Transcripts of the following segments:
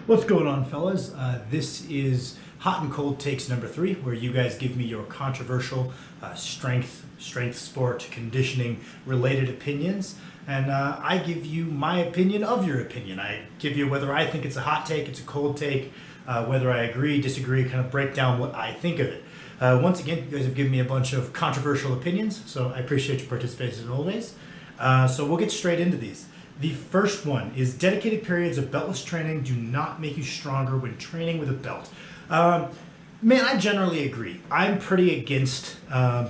What's going on, fellas? This is Hot and Cold Takes number 3, where you guys give me your controversial strength sport, conditioning related opinions, and I give you my opinion of your opinion. I give you whether I think it's a hot take, it's a cold take, whether I agree, disagree, kind of break down what I think of it. Once again, you guys have given me a bunch of controversial opinions, so I appreciate your participation as always. So we'll get straight into these. The first one is dedicated periods of beltless training do not make you stronger when training with a belt. Man, I generally agree. I'm pretty against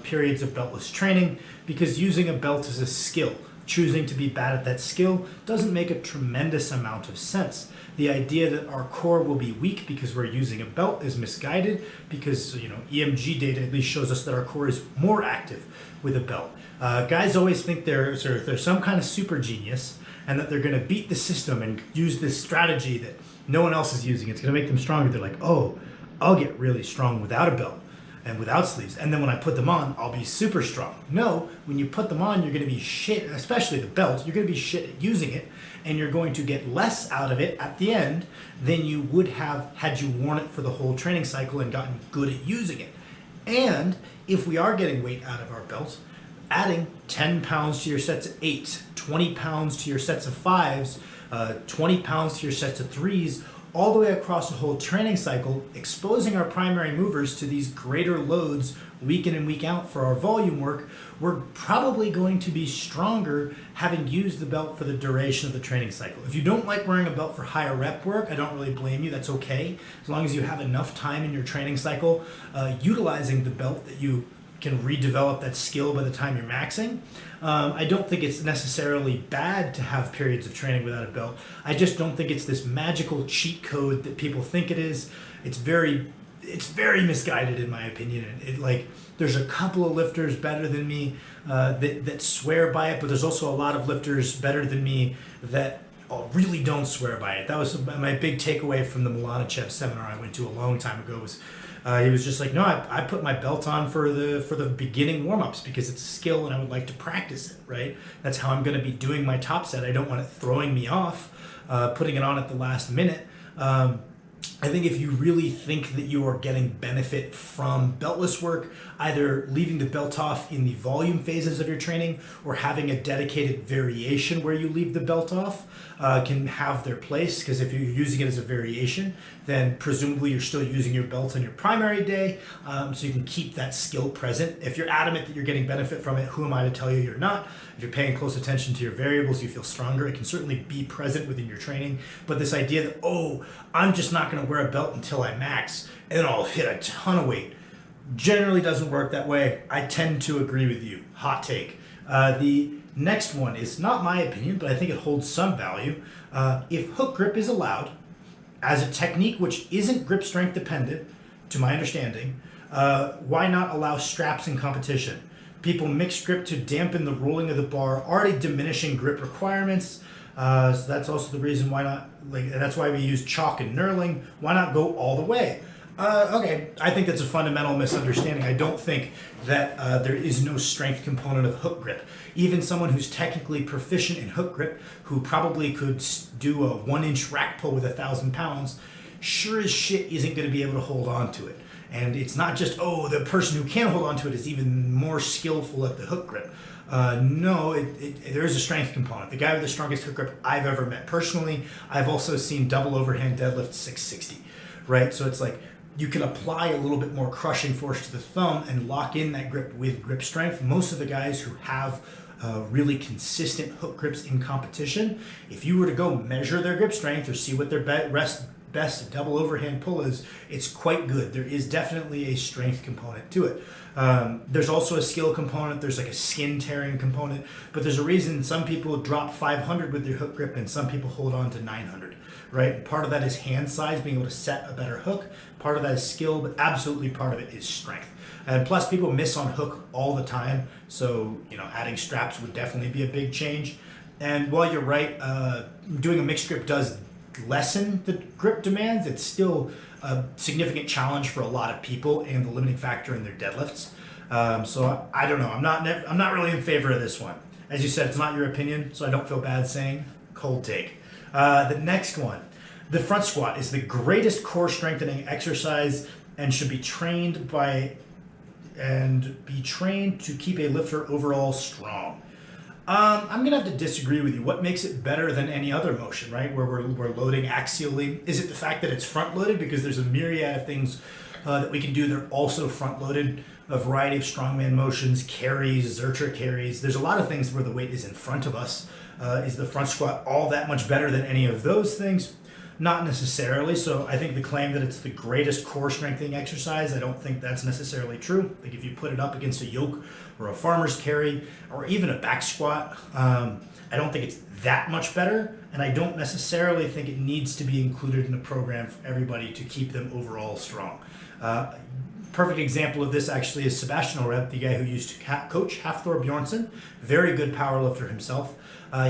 periods of beltless training because using a belt is a skill. Choosing to be bad at that skill doesn't make a tremendous amount of sense. The idea that our core will be weak because we're using a belt is misguided because, EMG data at least shows us that our core is more active with a belt. Guys always think they're some kind of super genius and that they're going to beat the system and use this strategy that no one else is using. It's going to make them stronger. They're like, oh, I'll get really strong without a belt and without sleeves. And then when I put them on, I'll be super strong. No, when you put them on, you're going to be shit, especially the belt. You're going to be shit at using it, and you're going to get less out of it at the end than you would have had you worn it for the whole training cycle and gotten good at using it. And if we are getting weight out of our belt, adding 10 pounds to your sets of 8, 20 pounds to your sets of 5s, 20 pounds to your sets of 3s, all the way across the whole training cycle, exposing our primary movers to these greater loads week in and week out for our volume work, we're probably going to be stronger having used the belt for the duration of the training cycle. If you don't like wearing a belt for higher rep work, I don't really blame you. That's okay. As long as you have enough time in your training cycle utilizing the belt that you can redevelop that skill by the time you're maxing. I don't think it's necessarily bad to have periods of training without a belt. I just don't think it's this magical cheat code that people think it is. It's very misguided in my opinion. There's a couple of lifters better than me that swear by it, but there's also a lot of lifters better than me that really don't swear by it. That was my big takeaway from the Milanichev seminar I went to a long time ago. He was just like, no, I put my belt on for the beginning warm-ups because it's a skill and I would like to practice it, right? That's how I'm going to be doing my top set. I don't want it throwing me off, putting it on at the last minute. I think if you really think that you are getting benefit from beltless work, either leaving the belt off in the volume phases of your training or having a dedicated variation where you leave the belt off can have their place, because if you're using it as a variation, then presumably you're still using your belt on your primary day, so you can keep that skill present. If you're adamant that you're getting benefit from it, who am I to tell you you're not? If you're paying close attention to your variables, you feel stronger, it can certainly be present within your training. But this idea that, oh, I'm just not going to wear a belt until I max and then I'll hit a ton of weight, generally doesn't work that way. I tend to agree with you. Hot take. The next one is not my opinion, but I think it holds some value. If hook grip is allowed as a technique which isn't grip strength dependent, to my understanding, why not allow straps in competition? People mix grip to dampen the rolling of the bar, already diminishing grip requirements. So that's also the reason why not, that's why we use chalk and knurling. Why not go all the way? Okay, I think that's a fundamental misunderstanding. I don't think that there is no strength component of hook grip. Even someone who's technically proficient in hook grip, who probably could do a 1-inch rack pull with 1,000 pounds, sure as shit isn't going to be able to hold on to it. And it's not just, oh, the person who can hold on to it is even more skillful at the hook grip. No, there is a strength component. The guy with the strongest hook grip I've ever met personally, I've also seen double overhand deadlift 660, right? So it's like you can apply a little bit more crushing force to the thumb and lock in that grip with grip strength. Most of the guys who have really consistent hook grips in competition, if you were to go measure their grip strength or see what their best double overhand pull is, it's quite good. There is definitely a strength component to it. There's also a skill component. There's like a skin tearing component, but there's a reason some people drop 500 with their hook grip and some people hold on to 900, right? Part of that is hand size, being able to set a better hook. Part of that is skill, but absolutely part of it is strength. And plus people miss on hook all the time. So, adding straps would definitely be a big change. And while you're right, doing a mixed grip does lessen the grip demands. It's still a significant challenge for a lot of people and the limiting factor in their deadlifts. So I don't know. I'm not really in favor of this one. As you said, it's not your opinion, so I don't feel bad saying cold take. The next one. The front squat is the greatest core strengthening exercise and should be trained to keep a lifter overall strong. I'm gonna have to disagree with you. What makes it better than any other motion, right? Where we're loading axially? Is it the fact that it's front loaded? Because there's a myriad of things that we can do. They're also front loaded. A variety of strongman motions, carries, Zercher carries. There's a lot of things where the weight is in front of us. Is the front squat all that much better than any of those things? Not necessarily. So I think the claim that it's the greatest core strengthening exercise, I don't think that's necessarily true. Like if you put it up against a yoke or a farmer's carry or even a back squat, I don't think it's that much better. And I don't necessarily think it needs to be included in a program for everybody to keep them overall strong. Perfect example of this actually is Sebastian Oreb, the guy who used to coach Hafthor Bjornsson, very good powerlifter himself.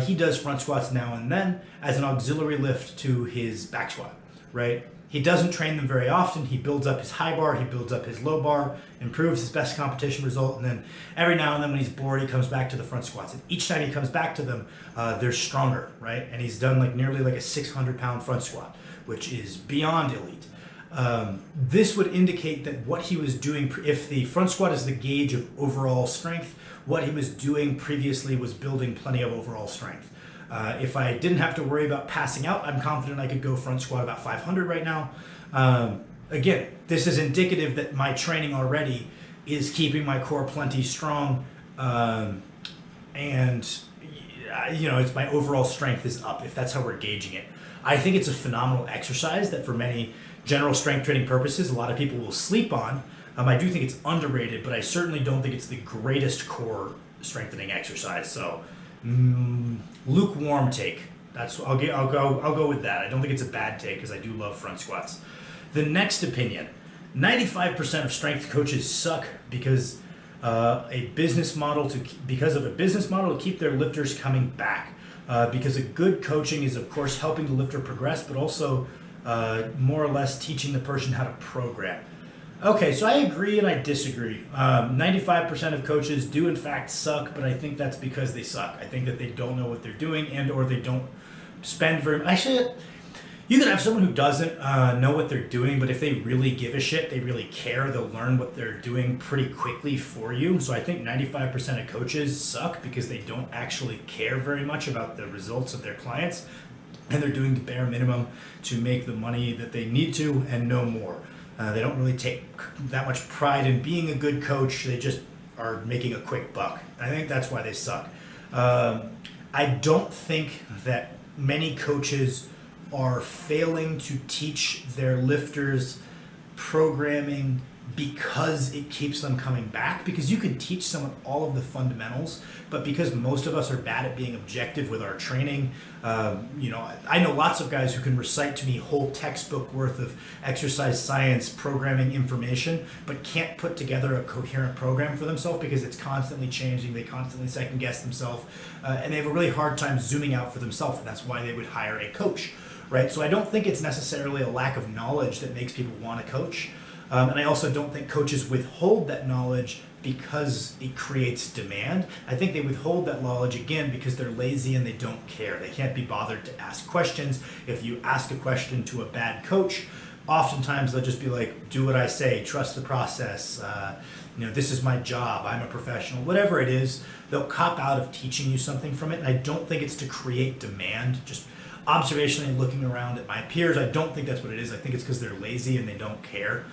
He does front squats now and then as an auxiliary lift to his back squat, right? He doesn't train them very often. He builds up his high bar, he builds up his low bar, improves his best competition result, and then every now and then when he's bored, he comes back to the front squats. And each time he comes back to them, they're stronger, right? And he's done nearly a 600-pound front squat, which is beyond elite. This would indicate that what he was doing, if the front squat is the gauge of overall strength, what he was doing previously was building plenty of overall strength. If I didn't have to worry about passing out, I'm confident I could go front squat about 500 right now. Again, this is indicative that my training already is keeping my core plenty strong, and it's my overall strength is up, if that's how we're gauging it. I think it's a phenomenal exercise that for many general strength training purposes, a lot of people will sleep on. I do think it's underrated, but I certainly don't think it's the greatest core strengthening exercise. So, lukewarm take. I'll go with that. I don't think it's a bad take because I do love front squats. The next opinion: 95% of strength coaches suck because of a business model to keep their lifters coming back. Because a good coaching is, of course, helping the lifter progress, but also more or less teaching the person how to program. Okay, so I agree and I disagree. 95% of coaches do in fact suck, but I think that's because they suck. I think that they don't know what they're doing and or they don't spend very much. Actually, you can have someone who doesn't know what they're doing, but if they really give a shit, they really care, they'll learn what they're doing pretty quickly for you. So I think 95% of coaches suck because they don't actually care very much about the results of their clients, and they're doing the bare minimum to make the money that they need to and no more. They don't really take that much pride in being a good coach. They just are making a quick buck. I think that's why they suck. I don't think that many coaches are failing to teach their lifters programming because it keeps them coming back, because you can teach someone all of the fundamentals, but because most of us are bad at being objective with our training, I know lots of guys who can recite to me whole textbook worth of exercise science programming information, but can't put together a coherent program for themselves because it's constantly changing, they constantly second guess themselves, and they have a really hard time zooming out for themselves, and that's why they would hire a coach, right? So I don't think it's necessarily a lack of knowledge that makes people want to coach. And I also don't think coaches withhold that knowledge because it creates demand. I think they withhold that knowledge, again, because they're lazy and they don't care. They can't be bothered to ask questions. If you ask a question to a bad coach, oftentimes they'll just be like, do what I say, trust the process, this is my job, I'm a professional, whatever it is. They'll cop out of teaching you something from it. And I don't think it's to create demand. Just observationally looking around at my peers, I don't think that's what it is. I think it's because they're lazy and they don't care.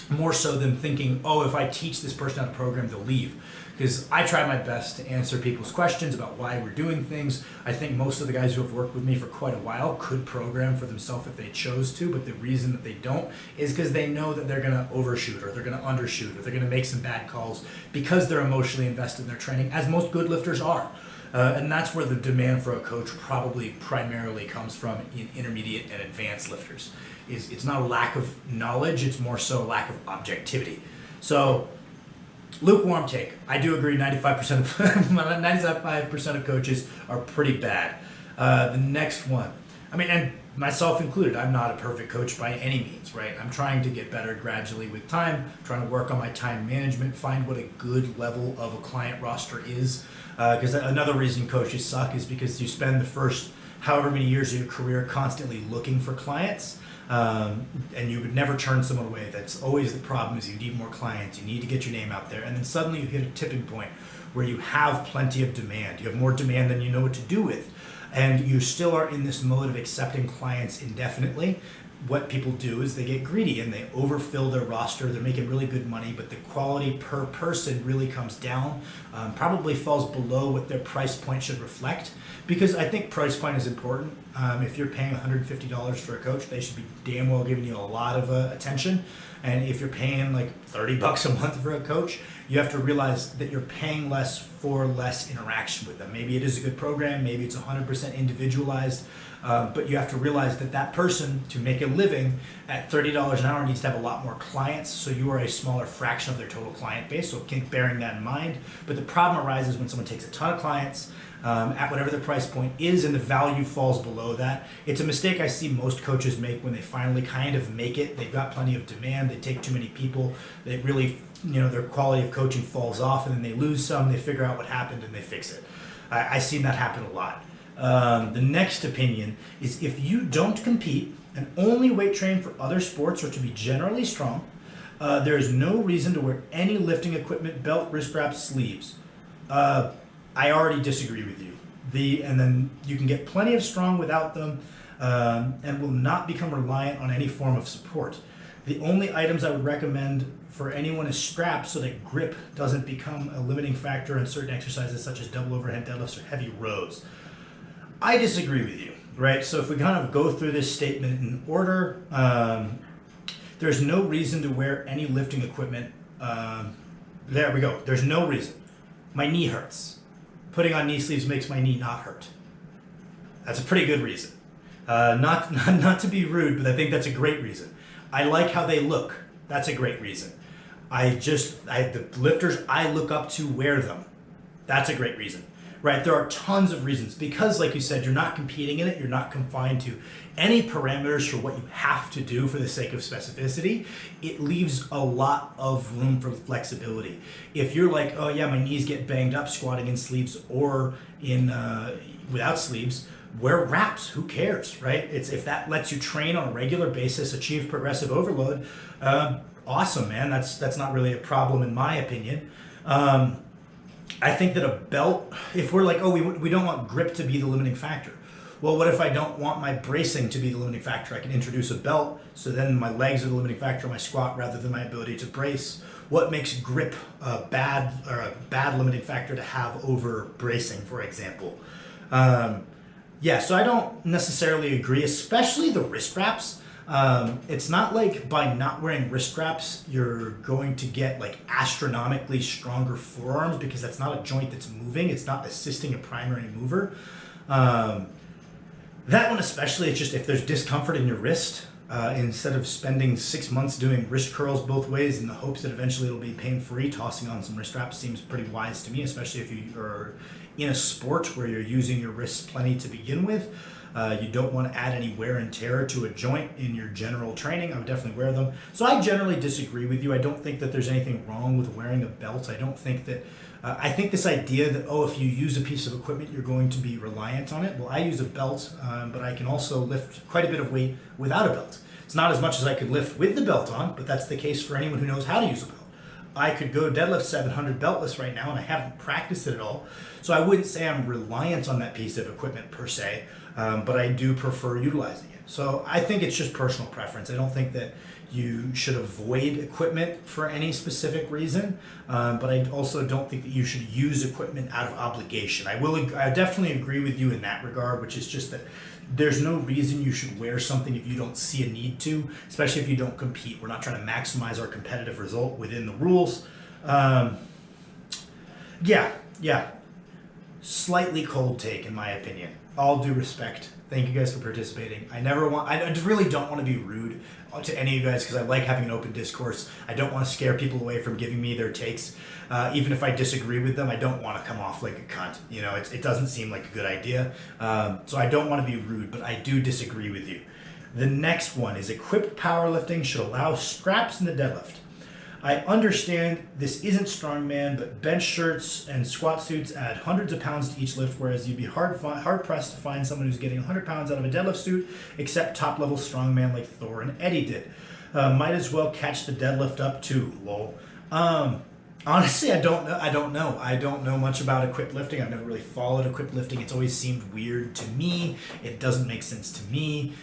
More so than thinking, if I teach this person how to program, they'll leave. Because I try my best to answer people's questions about why we're doing things. I think most of the guys who have worked with me for quite a while could program for themselves if they chose to, but the reason that they don't is because they know that they're going to overshoot or they're going to undershoot or they're going to make some bad calls because they're emotionally invested in their training, as most good lifters are. And that's where the demand for a coach probably primarily comes from in intermediate and advanced lifters. It's not a lack of knowledge, it's more so a lack of objectivity. So, lukewarm take. I do agree 95% of coaches are pretty bad. The next one, and myself included, I'm not a perfect coach by any means, right? I'm trying to get better gradually with time, trying to work on my time management, find what a good level of a client roster is. Because another reason coaches suck is because you spend the first however many years of your career constantly looking for clients, and you would never turn someone away. That's always the problem, is you need more clients, you need to get your name out there, and then suddenly you hit a tipping point where you have plenty of demand. You have more demand than you know what to do with, and you still are in this mode of accepting clients indefinitely. What people do is they get greedy and they overfill their roster. They're making really good money, but the quality per person really comes down, probably falls below what their price point should reflect, because I think price point is important. If you're paying $150 for a coach, they should be damn well giving you a lot of attention. And if you're paying like $30 a month for a coach, you have to realize that you're paying less for less interaction with them. Maybe it is a good program, maybe it's 100% individualized, but you have to realize that that person, to make a living at $30 an hour, needs to have a lot more clients, so you are a smaller fraction of their total client base, so keep bearing that in mind. But the problem arises when someone takes a ton of clients at whatever their price point is and the value falls below that. It's a mistake I see most coaches make when they finally kind of make it. They've got plenty of demand, they take too many people, they really, their quality of coaching falls off, and then they lose some, they figure out what happened and they fix it. I've seen that happen a lot. The next opinion is, if you don't compete and only weight train for other sports or to be generally strong, there is no reason to wear any lifting equipment, belt, wrist wraps, sleeves. I already disagree with you. And then you can get plenty of strong without them, and will not become reliant on any form of support. The only items I would recommend for anyone is straps, so that grip doesn't become a limiting factor in certain exercises such as double overhead deadlifts or heavy rows. I disagree with you, right? So if we kind of go through this statement in order, there's no reason to wear any lifting equipment. There we go. There's no reason. My knee hurts. Putting on knee sleeves makes my knee not hurt. That's a pretty good reason. Not to be rude, but I think that's a great reason. I like how they look. That's a great reason. The lifters I look up to wear them. That's a great reason, right? There are tons of reasons, because like you said, you're not competing in it. You're not confined to any parameters for what you have to do for the sake of specificity. It leaves a lot of room for flexibility. If you're like, oh yeah, my knees get banged up squatting in sleeves or in without sleeves, wear wraps. Who cares, right? If that lets you train on a regular basis, achieve progressive overload, awesome, man. That's not really a problem in my opinion. I think that a belt, if we're like, oh, we don't want grip to be the limiting factor. Well, what if I don't want my bracing to be the limiting factor? I can introduce a belt, so then my legs are the limiting factor of my squat rather than my ability to brace. What makes grip a bad limiting factor to have over bracing, for example? Yeah, so I don't necessarily agree, especially the wrist wraps. It's not like by not wearing wrist straps you're going to get like astronomically stronger forearms, because that's not a joint that's moving. It's not assisting a primary mover. That one especially, it's just if there's discomfort in your wrist, instead of spending 6 months doing wrist curls both ways in the hopes that eventually it'll be pain-free, tossing on some wrist straps seems pretty wise to me, especially if you are in a sport where you're using your wrists plenty to begin with. You don't want to add any wear and tear to a joint in your general training. I would definitely wear them. So I generally disagree with you. I don't think that there's anything wrong with wearing a belt. I don't think that, I think this idea that, oh, if you use a piece of equipment, you're going to be reliant on it. Well, I use a belt, but I can also lift quite a bit of weight without a belt. It's not as much as I could lift with the belt on, but that's the case for anyone who knows how to use a belt. I could go deadlift 700 beltless right now, and I haven't practiced it at all. So I wouldn't say I'm reliant on that piece of equipment per se, but I do prefer utilizing it. So I think it's just personal preference. I don't think that you should avoid equipment for any specific reason, but I also don't think that you should use equipment out of obligation. I definitely agree with you in that regard, which is just that there's no reason you should wear something if you don't see a need to, especially if you don't compete. We're not trying to maximize our competitive result within the rules. Yeah. Slightly cold take, in my opinion. All due respect. Thank you guys for participating. I really don't want to be rude to any of you guys, because I like having an open discourse. I don't want to scare people away from giving me their takes. Even if I disagree with them, I don't want to come off like a cunt. It doesn't seem like a good idea. So I don't want to be rude, but I do disagree with you. The next one is equipped powerlifting should allow straps in the deadlift. I understand this isn't strongman, but bench shirts and squat suits add hundreds of pounds to each lift, whereas you'd be hard pressed to find someone who's getting 100 pounds out of a deadlift suit, except top level strongman like Thor and Eddie did. Might as well catch the deadlift up too. Lol. Honestly, I don't know. I don't know much about equipped lifting. I've never really followed equipped lifting. It's always seemed weird to me. It doesn't make sense to me.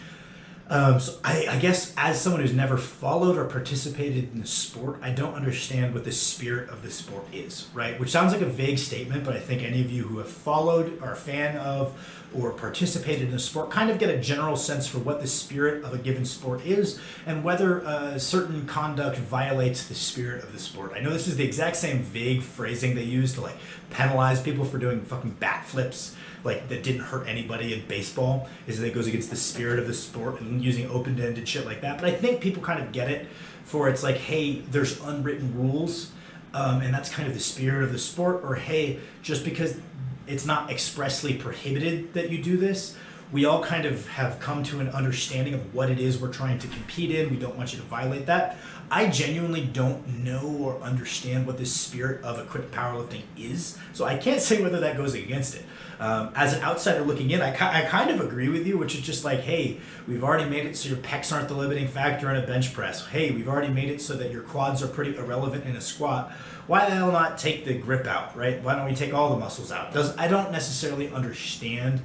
So I guess as someone who's never followed or participated in the sport, I don't understand what the spirit of the sport is, right? Which sounds like a vague statement, but I think any of you who have followed, are a fan of, or participated in the sport kind of get a general sense for what the spirit of a given sport is and whether certain conduct violates the spirit of the sport. I know this is the exact same vague phrasing they use to like penalize people for doing fucking backflips like that didn't hurt anybody in baseball, is that it goes against the spirit of the sport and using open-ended shit like that. But I think people kind of get it for it's like, hey, there's unwritten rules, and that's kind of the spirit of the sport, or hey, just because it's not expressly prohibited that you do this, we all kind of have come to an understanding of what it is we're trying to compete in. We don't want you to violate that. I genuinely don't know or understand what the spirit of equipped powerlifting is, so I can't say whether that goes against it. As an outsider looking in, I kind of agree with you, which is just like, hey, we've already made it so your pecs aren't the limiting factor in a bench press. Hey, we've already made it so that your quads are pretty irrelevant in a squat. Why the hell not take the grip out, right? Why don't we take all the muscles out? I don't necessarily understand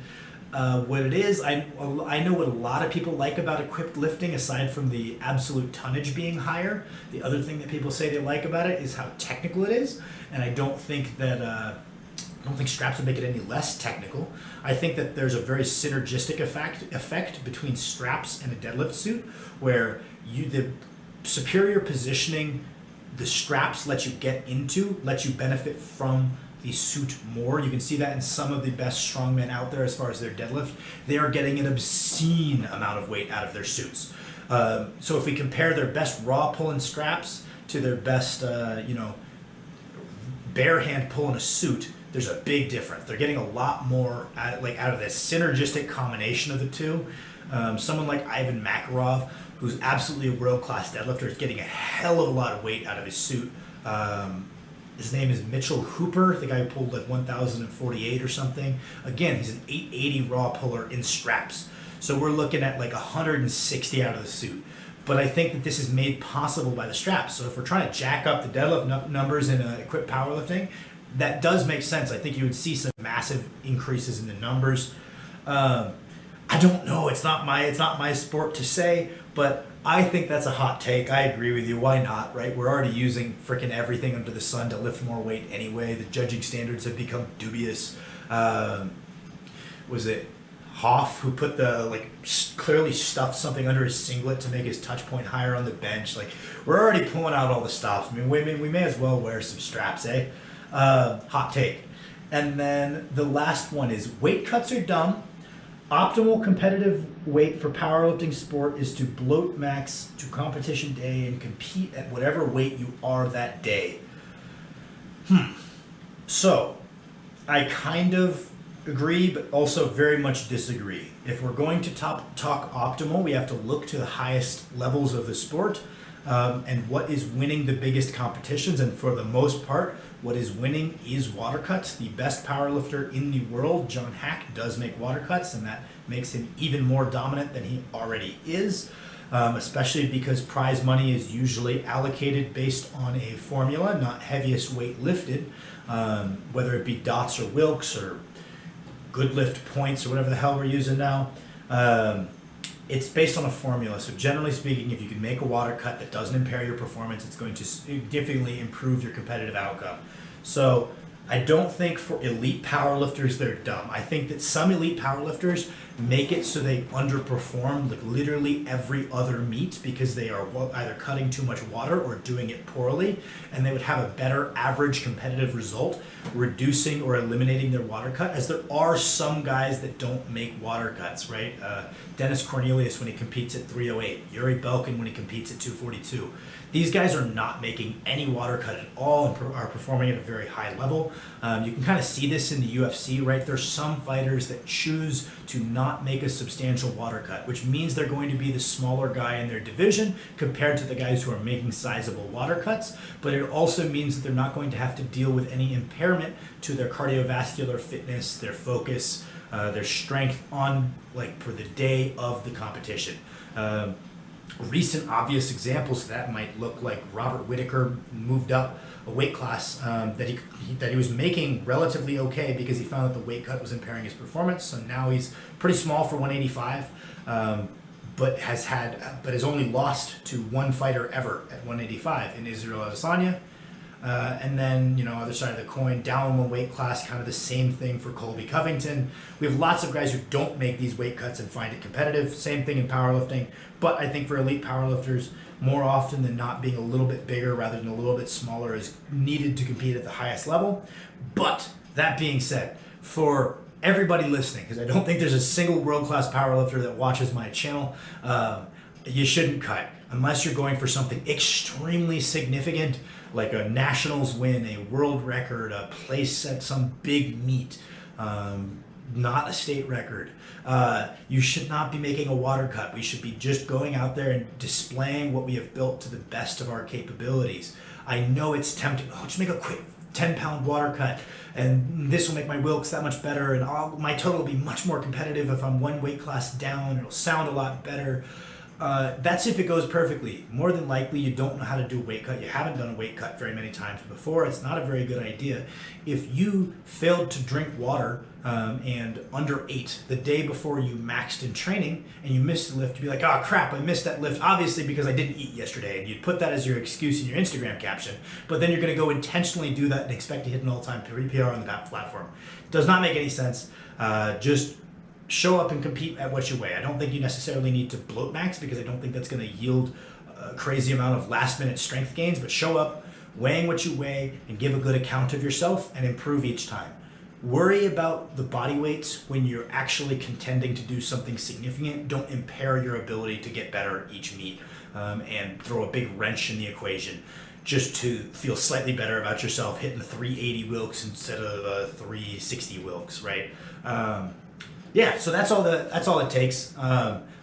what it is. I know what a lot of people like about equipped lifting, aside from the absolute tonnage being higher. The other thing that people say they like about it is how technical it is, and I don't think straps would make it any less technical. I think that there's a very synergistic effect between straps and a deadlift suit, where the superior positioning the straps let you get into, let you benefit from the suit more. You can see that in some of the best strongmen out there as far as their deadlift. They are getting an obscene amount of weight out of their suits. So if we compare their best raw pulling straps to their best, bare hand pull in a suit, there's a big difference. They're getting a lot more out of this synergistic combination of the two. Someone like Ivan Makarov, who's absolutely a world-class deadlifter, is getting a hell of a lot of weight out of his suit. His name is Mitchell Hooper, the guy who pulled like 1,048 or something. Again, he's an 880 raw puller in straps. So we're looking at like 160 out of the suit. But I think that this is made possible by the straps. So if we're trying to jack up the deadlift numbers in equipped powerlifting, that does make sense. I think you would see some massive increases in the numbers. I don't know. It's not my sport to say, but I think that's a hot take. I agree with you. Why not, right? We're already using freaking everything under the sun to lift more weight anyway. The judging standards have become dubious. Was it Hoff who put clearly stuffed something under his singlet to make his touch point higher on the bench? Like, we're already pulling out all the stops. I mean, we may as well wear some straps, eh? Hot take. And then the last one is weight cuts are dumb. Optimal competitive weight for powerlifting sport is to bloat max to competition day and compete at whatever weight you are that day. So, I kind of agree, but also very much disagree. If we're going to talk optimal, we have to look to the highest levels of the sport and what is winning the biggest competitions. And for the most part, what is winning is water cuts. The best powerlifter in the world, John Hack, does make water cuts, and that makes him even more dominant than he already is, especially because prize money is usually allocated based on a formula, not heaviest weight lifted, whether it be dots or Wilks or good lift points or whatever the hell we're using now. It's based on a formula. So generally speaking, if you can make a water cut that doesn't impair your performance, it's going to significantly improve your competitive outcome. So I don't think for elite powerlifters they're dumb. I think that some elite powerlifters make it so they underperform like literally every other meet because they are either cutting too much water or doing it poorly, and they would have a better average competitive result reducing or eliminating their water cut, as there are some guys that don't make water cuts, right? Dennis Cornelius when he competes at 308, Yuri Belkin when he competes at 242. These guys are not making any water cut at all and are performing at a very high level. You can kind of see this in the UFC, right? There's some fighters that choose to not not make a substantial water cut, which means they're going to be the smaller guy in their division compared to the guys who are making sizable water cuts. But it also means that they're not going to have to deal with any impairment to their cardiovascular fitness, their focus, their strength on for the day of the competition. Recent obvious examples of that might look like Robert Whittaker moved up a weight class that he was making relatively okay because he found that the weight cut was impairing his performance. So now he's pretty small for 185, but has only lost to one fighter ever at 185 in Israel Adesanya. And then, other side of the coin, down one weight class, kind of the same thing for Colby Covington. We have lots of guys who don't make these weight cuts and find it competitive. Same thing in powerlifting. But I think for elite powerlifters, more often than not, being a little bit bigger rather than a little bit smaller is needed to compete at the highest level. But that being said, for everybody listening, because I don't think there's a single world-class powerlifter that watches my channel, you shouldn't cut unless you're going for something extremely significant, like a nationals win, a world record, a place at some big meet, not a state record. You should not be making a water cut. We should be just going out there and displaying what we have built to the best of our capabilities. I know it's tempting, just make a quick 10-pound water cut, and this will make my Wilks that much better, and my total will be much more competitive if I'm one weight class down. It'll sound a lot better. That's if it goes perfectly. More than likely, you don't know how to do a weight cut. You haven't done a weight cut very many times before. It's not a very good idea. If you failed to drink water and underate the day before you maxed in training and you missed the lift, you'd be like, oh crap, I missed that lift, obviously because I didn't eat yesterday. And you'd put that as your excuse in your Instagram caption. But then you're going to go intentionally do that and expect to hit an all-time PR on the platform. Does not make any sense. Just show up and compete at what you weigh. I don't think you necessarily need to bloat max because I don't think that's going to yield a crazy amount of last-minute strength gains, but show up weighing what you weigh and give a good account of yourself and improve each time. Worry about the body weights when you're actually contending to do something significant. Don't impair your ability to get better each meet and throw a big wrench in the equation just to feel slightly better about yourself hitting the 380 Wilks instead of 360 Wilks, right? Yeah, so that's all it takes.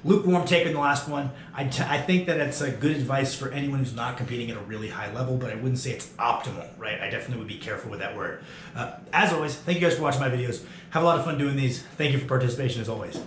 Lukewarm take in the last one. I think that it's a good advice for anyone who's not competing at a really high level, but I wouldn't say it's optimal, right? I definitely would be careful with that word. As always, thank you guys for watching my videos. Have a lot of fun doing these. Thank you for participation as always.